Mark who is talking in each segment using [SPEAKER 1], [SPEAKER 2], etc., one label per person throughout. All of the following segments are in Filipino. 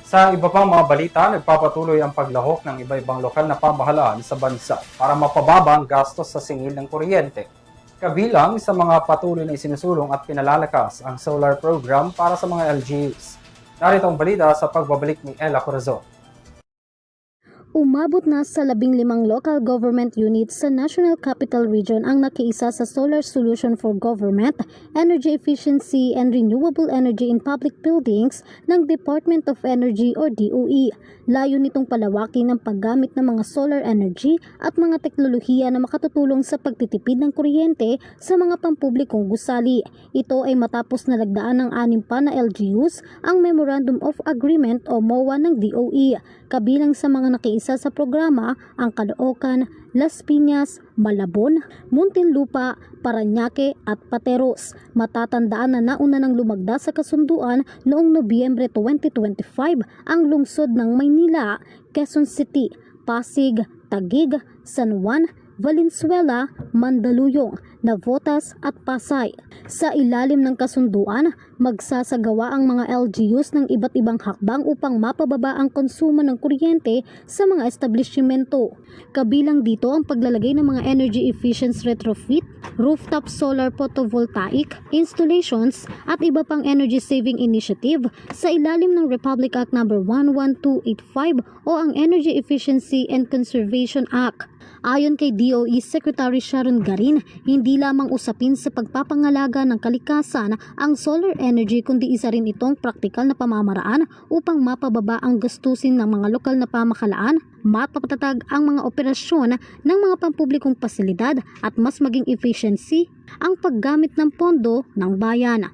[SPEAKER 1] Sa iba pang mga balita, nagpapatuloy ang paglahok ng iba-ibang lokal na pamahalaan sa bansa para mapababa ang gastos sa singil ng kuryente. Kabilang sa mga patuloy na isinusulong at pinalalakas ang solar program para sa mga LGUs. Narito ang balita sa pagbabalik ni Ella Corazon.
[SPEAKER 2] Umabot na sa 15 local government units sa National Capital Region ang nakiisa sa Solar Solution for Government, Energy Efficiency and Renewable Energy in Public Buildings ng Department of Energy o DOE. Layo nitong palawakin ang paggamit ng mga solar energy at mga teknolohiya na makatutulong sa pagtitipid ng kuryente sa mga pampublikong gusali. Ito ay matapos na lagdaan ng 6 pa na LGUs ang Memorandum of Agreement o MOA ng DOE. Kabilang sa mga nakiisa sa programa ang Caloocan, Las Piñas, Malabon, Muntinlupa, Parañaque at Pateros. Matatandaan na nauna nang lumagda sa kasunduan noong Nobyembre 2025 ang lungsod ng Maynila, Quezon City, Pasig, Taguig, San Juan, Valenzuela, Mandaluyong, Navotas at Pasay. Sa ilalim ng kasunduan, magsasagawa ang mga LGUs ng iba't ibang hakbang upang mapababa ang konsumo ng kuryente sa mga establishmento. Kabilang dito ang paglalagay ng mga energy efficient retrofit, rooftop solar photovoltaic installations at iba pang energy saving initiative sa ilalim ng Republic Act No. 11285 o ang Energy Efficiency and Conservation Act. Ayon kay DOE Secretary Sharon Garin, hindi lamang usapin sa pagpapangalaga ng kalikasan ang solar energy kundi isa rin itong praktikal na pamamaraan upang mapababa ang gastusin ng mga lokal na pamahalaan, mapapatatag ang mga operasyon ng mga pampublikong pasilidad at mas maging efficiency ang paggamit ng pondo ng bayan.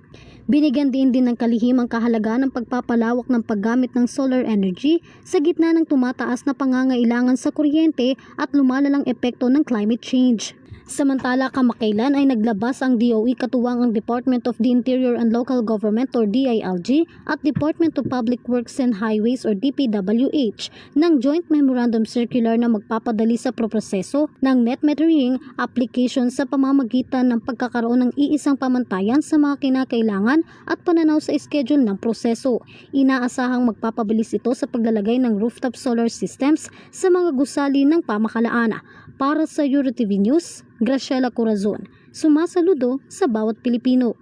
[SPEAKER 2] Binigyan din ng kalihimang kahalagaan ng pagpapalawak ng paggamit ng solar energy sa gitna ng tumataas na pangangailangan sa kuryente at lumalalang epekto ng climate change. Samantala, kamakailan ay naglabas ang DOE katuwang ang Department of the Interior and Local Government or DILG at Department of Public Works and Highways or DPWH ng Joint Memorandum Circular na magpapadali sa proseso ng net metering application sa pamamagitan ng pagkakaroon ng iisang pamantayan sa mga kinakailangan at pananaw sa schedule ng proseso. Inaasahang magpapabilis ito sa paglalagay ng rooftop solar systems sa mga gusali ng pamahalaan. Para sa EuroTV News, Graciela Corazon, sumasaludo sa bawat Pilipino.